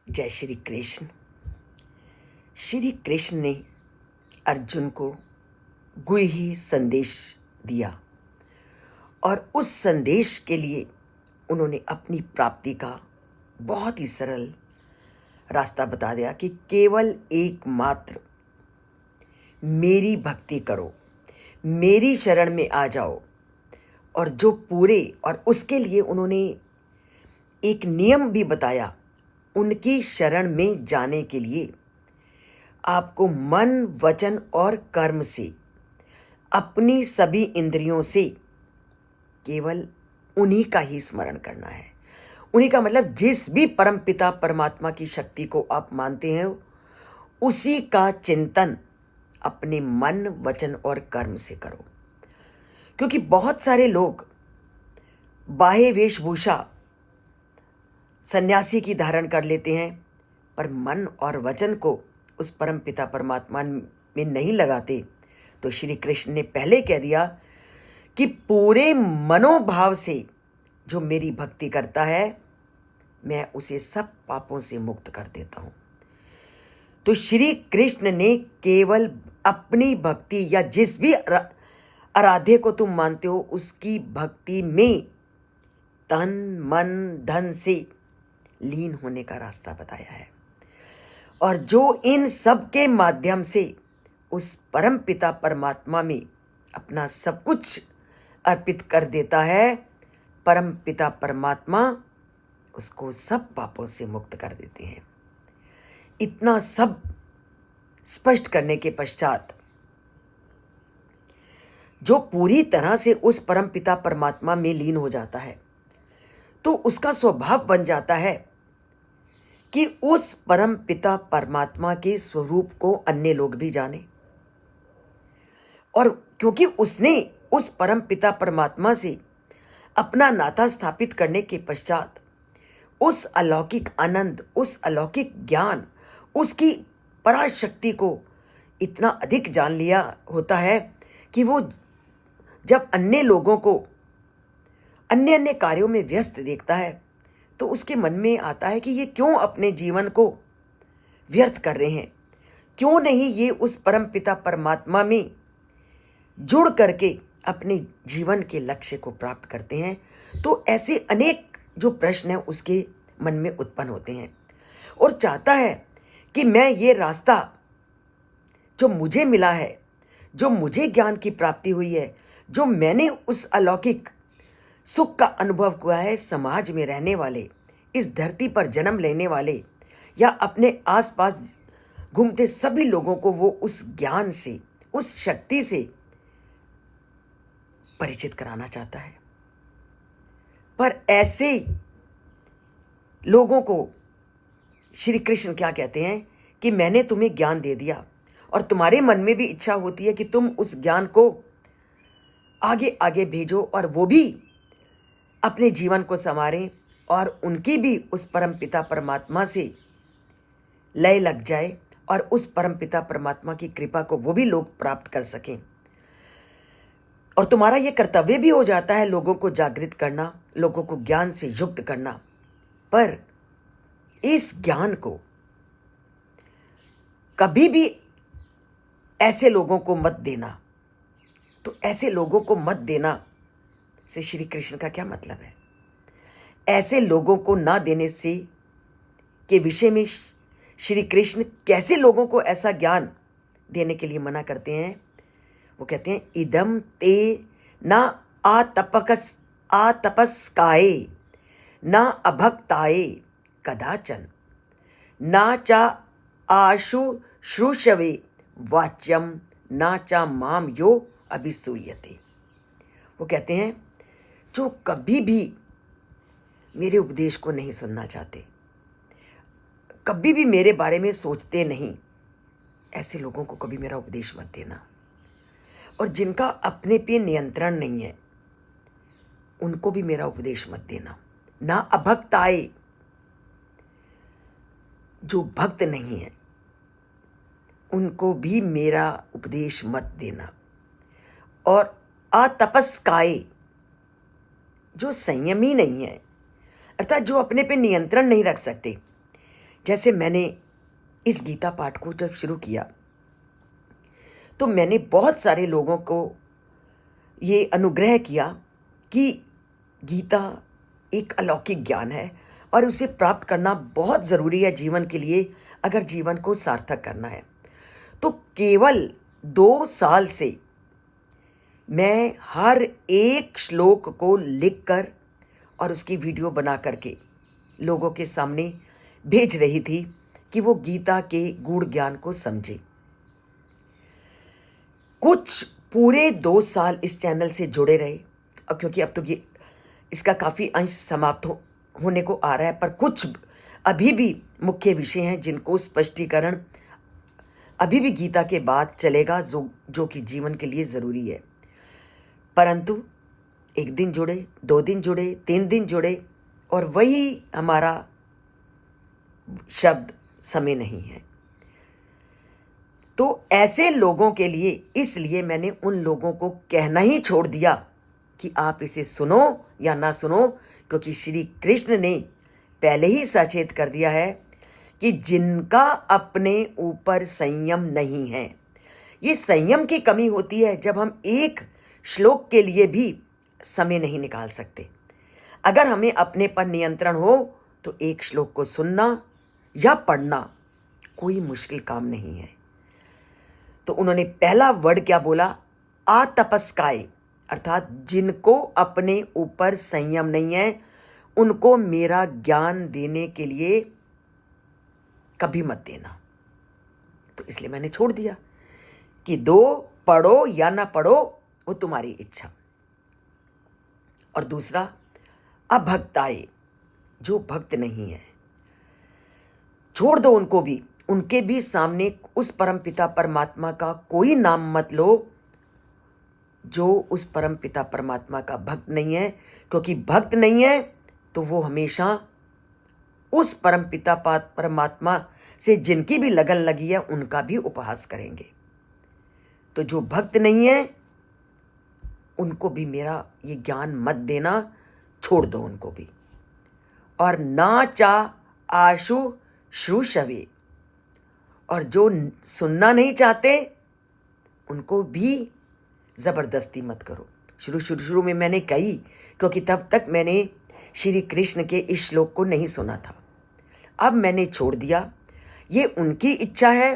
जय श्री कृष्ण। श्री कृष्ण ने अर्जुन को गुह्य संदेश दिया और उस संदेश के लिए उन्होंने अपनी प्राप्ति का बहुत ही सरल रास्ता बता दिया कि केवल एकमात्र मेरी भक्ति करो, मेरी शरण में आ जाओ। और जो पूरे, और उसके लिए उन्होंने एक नियम भी बताया। उनकी शरण में जाने के लिए आपको मन, वचन और कर्म से, अपनी सभी इंद्रियों से केवल उन्हीं का ही स्मरण करना है। उन्हीं का मतलब जिस भी परम पिता परमात्मा की शक्ति को आप मानते हैं, उसी का चिंतन अपने मन, वचन और कर्म से करो। क्योंकि बहुत सारे लोग बाह्य वेशभूषा सन्यासी की धारण कर लेते हैं, पर मन और वचन को उस परम पिता परमात्मा में नहीं लगाते। तो श्री कृष्ण ने पहले कह दिया कि पूरे मनोभाव से जो मेरी भक्ति करता है, मैं उसे सब पापों से मुक्त कर देता हूं। तो श्री कृष्ण ने केवल अपनी भक्ति या जिस भी आराध्य को तुम मानते हो, उसकी भक्ति में तन, मन, धन से लीन होने का रास्ता बताया है। और जो इन सब के माध्यम से उस परम पिता परमात्मा में अपना सब कुछ अर्पित कर देता है, परम पिता परमात्मा उसको सब पापों से मुक्त कर देते हैं। इतना सब स्पष्ट करने के पश्चात जो पूरी तरह से उस परम पिता परमात्मा में लीन हो जाता है, तो उसका स्वभाव बन जाता है कि उस परम पिता परमात्मा के स्वरूप को अन्य लोग भी जाने। और क्योंकि उसने उस परम पिता परमात्मा से अपना नाता स्थापित करने के पश्चात उस अलौकिक आनंद, उस अलौकिक ज्ञान, उसकी पराशक्ति को इतना अधिक जान लिया होता है कि वो जब अन्य लोगों को अन्य अन्य कार्यों में व्यस्त देखता है, तो उसके मन में आता है कि ये क्यों अपने जीवन को व्यर्थ कर रहे हैं, क्यों नहीं ये उस परम पिता परमात्मा में जुड़ करके अपने जीवन के लक्ष्य को प्राप्त करते हैं। तो ऐसे अनेक जो प्रश्न हैं उसके मन में उत्पन्न होते हैं और चाहता है कि मैं ये रास्ता जो मुझे मिला है, जो मुझे ज्ञान की प्राप्ति हुई है, जो मैंने उस अलौकिक सुख का अनुभव हुआ है, समाज में रहने वाले, इस धरती पर जन्म लेने वाले या अपने आसपास घूमते सभी लोगों को वो उस ज्ञान से, उस शक्ति से परिचित कराना चाहता है। पर ऐसे लोगों को श्री कृष्ण क्या कहते हैं कि मैंने तुम्हें ज्ञान दे दिया और तुम्हारे मन में भी इच्छा होती है कि तुम उस ज्ञान को आगे आगे भेजो और वो भी अपने जीवन को संवारें और उनकी भी उस परम पिता परमात्मा से लय लग जाए और उस परम पिता परमात्मा की कृपा को वो भी लोग प्राप्त कर सकें। और तुम्हारा ये कर्तव्य भी हो जाता है लोगों को जागृत करना, लोगों को ज्ञान से युक्त करना। पर इस ज्ञान को कभी भी ऐसे लोगों को मत देना। तो ऐसे लोगों को मत देना से श्री कृष्ण का क्या मतलब है? ऐसे लोगों को ना देने से के विषय में श्री कृष्ण कैसे लोगों को ऐसा ज्ञान देने के लिए मना करते हैं? वो कहते हैं इदम ते ना आतपस्काये ना अभक्ताये कदाचन ना चा आशु श्रुषवे वाच्यम ना चा माम यो अभिसूयते। वो कहते हैं जो कभी भी मेरे उपदेश को नहीं सुनना चाहते, कभी भी मेरे बारे में सोचते नहीं, ऐसे लोगों को कभी मेरा उपदेश मत देना। और जिनका अपने पे नियंत्रण नहीं है, उनको भी मेरा उपदेश मत देना। ना अभक्त आए, जो भक्त नहीं है उनको भी मेरा उपदेश मत देना। और अतपस्काए, जो संयमी नहीं है, अर्थात जो अपने पे नियंत्रण नहीं रख सकते, जैसे मैंने इस गीता पाठ को जब शुरू किया तो मैंने बहुत सारे लोगों को ये अनुग्रह किया कि गीता एक अलौकिक ज्ञान है और उसे प्राप्त करना बहुत ज़रूरी है जीवन के लिए, अगर जीवन को सार्थक करना है। तो केवल 2 साल से मैं हर एक श्लोक को लिखकर और उसकी वीडियो बना करके लोगों के सामने भेज रही थी कि वो गीता के गूढ़ ज्ञान को समझे। कुछ पूरे 2 साल इस चैनल से जुड़े रहे, अब क्योंकि अब तो ये इसका काफ़ी अंश समाप्त होने को आ रहा है, पर कुछ अभी भी मुख्य विषय हैं जिनको स्पष्टीकरण अभी भी गीता के बाद चलेगा, जो कि जीवन के लिए ज़रूरी है। परंतु 1 दिन जुड़े, 2 दिन जुड़े, 3 दिन जुड़े और वही हमारा शब्द समय नहीं है। तो ऐसे लोगों के लिए इसलिए मैंने उन लोगों को कहना ही छोड़ दिया कि आप इसे सुनो या ना सुनो, क्योंकि श्री कृष्ण ने पहले ही सचेत कर दिया है कि जिनका अपने ऊपर संयम नहीं है, ये संयम की कमी होती है जब हम एक श्लोक के लिए भी समय नहीं निकाल सकते। अगर हमें अपने पर नियंत्रण हो तो एक श्लोक को सुनना या पढ़ना कोई मुश्किल काम नहीं है। तो उन्होंने पहला वर्ड क्या बोला? आतपस्काय, अर्थात जिनको अपने ऊपर संयम नहीं है उनको मेरा ज्ञान देने के लिए कभी मत देना। तो इसलिए मैंने छोड़ दिया कि 2 पढ़ो या ना पढ़ो वो तुम्हारी इच्छा। और दूसरा अभक्ताए, जो भक्त नहीं है छोड़ दो उनको भी, उनके भी सामने उस परमपिता परमात्मा का कोई नाम मत लो जो उस परमपिता परमात्मा का भक्त नहीं है, क्योंकि भक्त नहीं है तो वो हमेशा उस परमपिता परमात्मा से जिनकी भी लगन लगी है उनका भी उपहास करेंगे। तो जो भक्त नहीं है उनको भी मेरा ये ज्ञान मत देना, छोड़ दो उनको भी। और ना चा आशु श्रुशवे, और जो सुनना नहीं चाहते उनको भी ज़बरदस्ती मत करो। शुरू में मैंने कही, क्योंकि तब तक मैंने श्री कृष्ण के इस श्लोक को नहीं सुना था। अब मैंने छोड़ दिया, ये उनकी इच्छा है,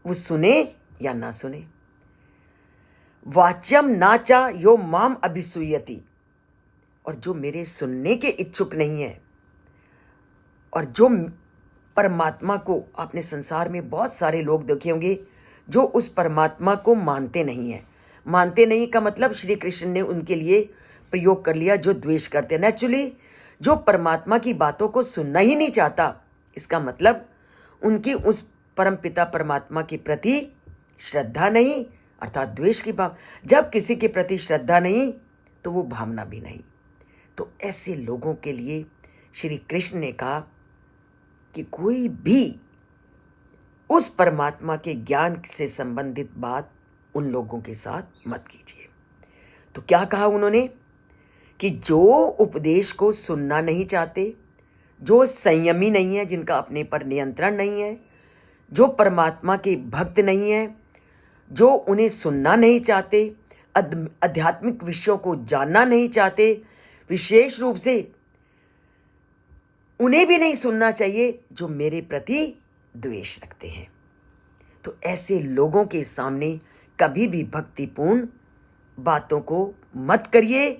वो सुने या ना सुने। वाच्यम नाचा यो माम अभिसूयति, और जो मेरे सुनने के इच्छुक नहीं है और जो परमात्मा को, आपने संसार में बहुत सारे लोग देखे होंगे जो उस परमात्मा को मानते नहीं है। मानते नहीं का मतलब श्री कृष्ण ने उनके लिए प्रयोग कर लिया जो द्वेष करते हैं। नेचुरली जो परमात्मा की बातों को सुनना ही नहीं चाहता, इसका मतलब उनकी उस परमपिता परमात्मा के प्रति श्रद्धा नहीं, अर्थात द्वेष की भाव। जब किसी के प्रति श्रद्धा नहीं तो वो भावना भी नहीं। तो ऐसे लोगों के लिए श्री कृष्ण ने कहा कि कोई भी उस परमात्मा के ज्ञान से संबंधित बात उन लोगों के साथ मत कीजिए। तो क्या कहा उन्होंने कि जो उपदेश को सुनना नहीं चाहते, जो संयमी नहीं है, जिनका अपने पर नियंत्रण नहीं है, जो परमात्मा के भक्त नहीं है, जो उन्हें सुनना नहीं चाहते, आध्यात्मिक विषयों को जानना नहीं चाहते, विशेष रूप से उन्हें भी नहीं सुनना चाहिए जो मेरे प्रति द्वेष रखते हैं। तो ऐसे लोगों के सामने कभी भी भक्तिपूर्ण बातों को मत करिए,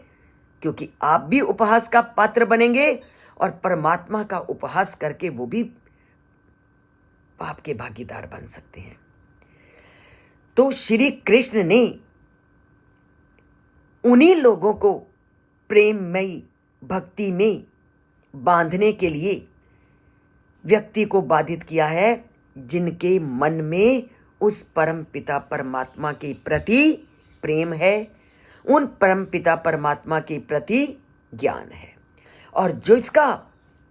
क्योंकि आप भी उपहास का पात्र बनेंगे और परमात्मा का उपहास करके वो भी पाप के भागीदार बन सकते हैं। तो श्री कृष्ण ने उन्हीं लोगों को प्रेममयी भक्ति में बांधने के लिए व्यक्ति को बाधित किया है जिनके मन में उस परम पिता परमात्मा के प्रति प्रेम है, उन परम पिता परमात्मा के प्रति ज्ञान है, और जिसका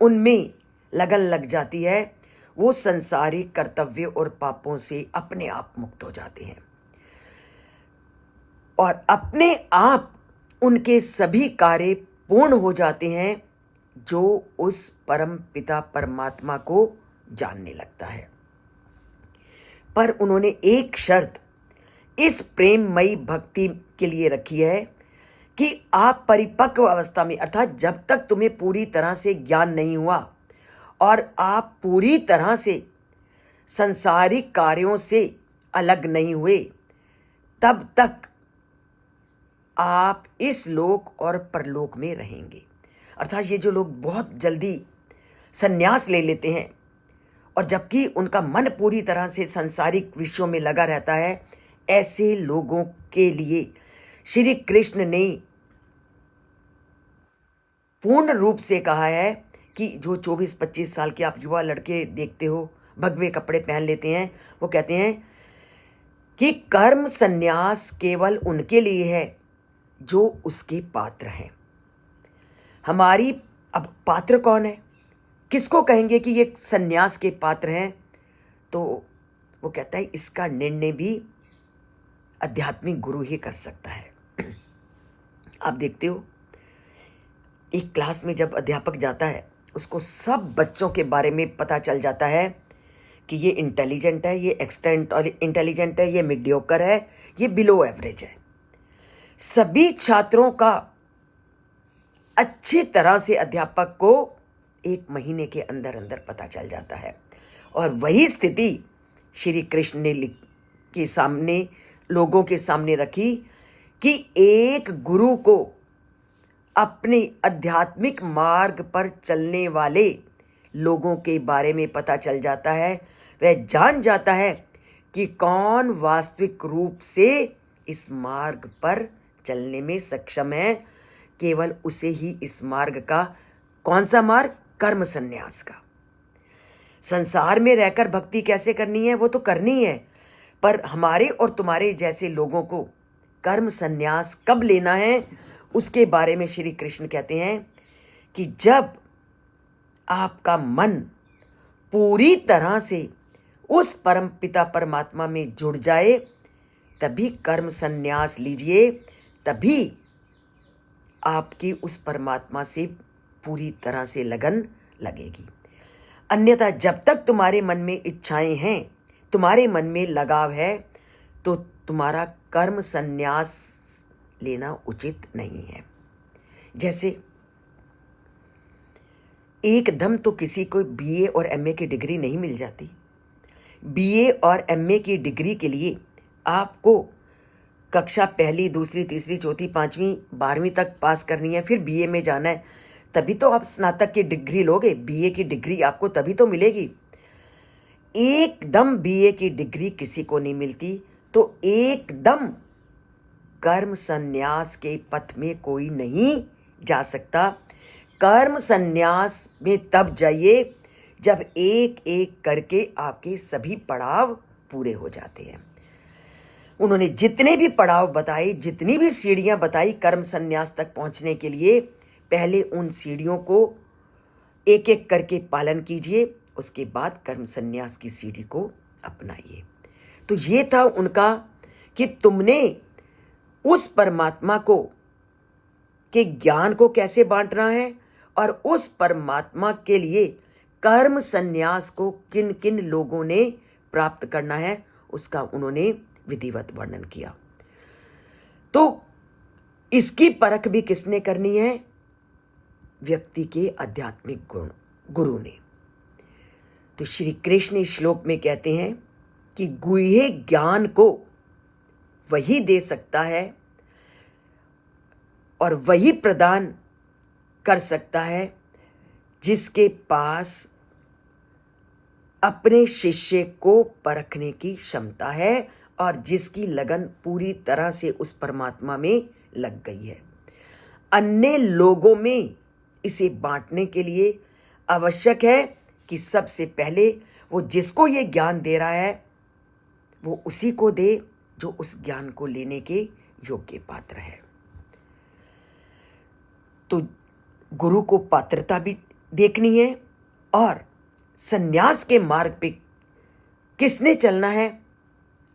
उनमें लगन लग जाती है वो संसारिक कर्तव्य और पापों से अपने आप मुक्त हो जाते हैं और अपने आप उनके सभी कार्य पूर्ण हो जाते हैं जो उस परम पिता परमात्मा को जानने लगता है। पर उन्होंने एक शर्त इस प्रेममयी भक्ति के लिए रखी है कि आप परिपक्व अवस्था में, अर्थात जब तक तुम्हें पूरी तरह से ज्ञान नहीं हुआ और आप पूरी तरह से संसारिक कार्यों से अलग नहीं हुए, तब तक आप इस लोक और परलोक में रहेंगे। अर्थात ये जो लोग बहुत जल्दी संन्यास ले लेते हैं और जबकि उनका मन पूरी तरह से सांसारिक विषयों में लगा रहता है, ऐसे लोगों के लिए श्री कृष्ण ने पूर्ण रूप से कहा है कि जो 24-25 साल के आप युवा लड़के देखते हो, भगवे कपड़े पहन लेते हैं, वो कहते हैं कि कर्म संन्यास केवल उनके लिए है जो उसके पात्र हैं। हमारी अब पात्र कौन है, किसको कहेंगे कि ये संन्यास के पात्र हैं? तो वो कहता है इसका निर्णय भी आध्यात्मिक गुरु ही कर सकता है। आप देखते हो एक क्लास में जब अध्यापक जाता है, उसको सब बच्चों के बारे में पता चल जाता है कि ये इंटेलिजेंट है, ये एक्सटेंट और इंटेलिजेंट है, ये मीडियोकर है, ये बिलो एवरेज है। सभी छात्रों का अच्छी तरह से अध्यापक को 1 महीने के अंदर अंदर पता चल जाता है। और वही स्थिति श्री कृष्ण ने के सामने, लोगों के सामने रखी कि एक गुरु को अपने आध्यात्मिक मार्ग पर चलने वाले लोगों के बारे में पता चल जाता है। वह जान जाता है कि कौन वास्तविक रूप से इस मार्ग पर चलने में सक्षम है। केवल उसे ही इस मार्ग का, कौन सा मार्ग? कर्म संन्यास का। संसार में रहकर भक्ति कैसे करनी है वो तो करनी है, पर हमारे और तुम्हारे जैसे लोगों को कर्म संन्यास कब लेना है उसके बारे में श्री कृष्ण कहते हैं कि जब आपका मन पूरी तरह से उस परम पिता परमात्मा में जुड़ जाए, तभी कर्म संन्यास लीजिए, तभी आपकी उस परमात्मा से पूरी तरह से लगन लगेगी। अन्यथा जब तक तुम्हारे मन में इच्छाएं हैं, तुम्हारे मन में लगाव है, तो तुम्हारा कर्म संन्यास लेना उचित नहीं है। जैसे एकदम तो किसी को बीए और एमए की डिग्री नहीं मिल जाती। बीए और एमए की डिग्री के लिए आपको कक्षा 1, 2, 3, 4, 5वीं 12वीं तक पास करनी है, फिर बीए में जाना है, तभी तो आप स्नातक की डिग्री लोगे। बीए की डिग्री आपको तभी तो मिलेगी। एकदम बीए की डिग्री किसी को नहीं मिलती, तो एकदम कर्म संन्यास के पथ में कोई नहीं जा सकता। कर्म संन्यास में तब जाइए जब एक एक करके आपके सभी पड़ाव पूरे हो जाते हैं। उन्होंने जितने भी पड़ाव बताए, जितनी भी सीढ़ियां बताई कर्म संन्यास तक पहुंचने के लिए, पहले उन सीढ़ियों को एक एक करके पालन कीजिए, उसके बाद कर्म संन्यास की सीढ़ी को अपनाइए। तो ये था उनका कि तुमने उस परमात्मा को के ज्ञान को कैसे बांटना है और उस परमात्मा के लिए कर्म संन्यास को किन किन लोगों ने प्राप्त करना है, उसका उन्होंने विधिवत वर्णन किया। तो इसकी परख भी किसने करनी है? व्यक्ति के आध्यात्मिक गुरु ने। तो श्री कृष्ण इस श्लोक में कहते हैं कि गुह्य ज्ञान को वही दे सकता है और वही प्रदान कर सकता है जिसके पास अपने शिष्य को परखने की क्षमता है और जिसकी लगन पूरी तरह से उस परमात्मा में लग गई है। अन्य लोगों में इसे बांटने के लिए आवश्यक है कि सबसे पहले वो जिसको ये ज्ञान दे रहा है वो उसी को दे जो उस ज्ञान को लेने के योग्य पात्र है। तो गुरु को पात्रता भी देखनी है और संन्यास के मार्ग पे किसने चलना है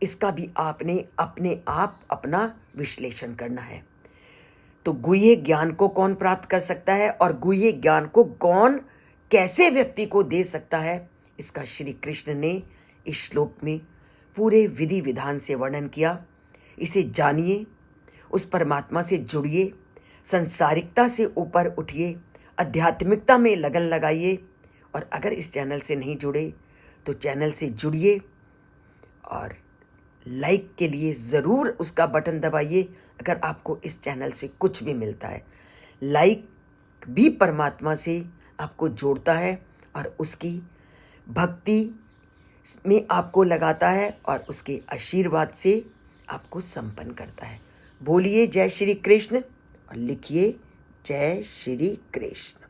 इसका भी आपने अपने आप अपना विश्लेषण करना है। तो गुह्य ज्ञान को कौन प्राप्त कर सकता है और गुह्य ज्ञान को कौन कैसे व्यक्ति को दे सकता है, इसका श्री कृष्ण ने इस श्लोक में पूरे विधि विधान से वर्णन किया। इसे जानिए, उस परमात्मा से जुड़िए, संसारिकता से ऊपर उठिए, आध्यात्मिकता में लगन लगाइए। और अगर इस चैनल से नहीं जुड़े तो चैनल से जुड़िए और लाइक के लिए ज़रूर उसका बटन दबाइए अगर आपको इस चैनल से कुछ भी मिलता है। लाइक भी परमात्मा से आपको जोड़ता है और उसकी भक्ति में आपको लगाता है और उसके आशीर्वाद से आपको संपन्न करता है। बोलिए जय श्री कृष्ण और लिखिए जय श्री कृष्ण।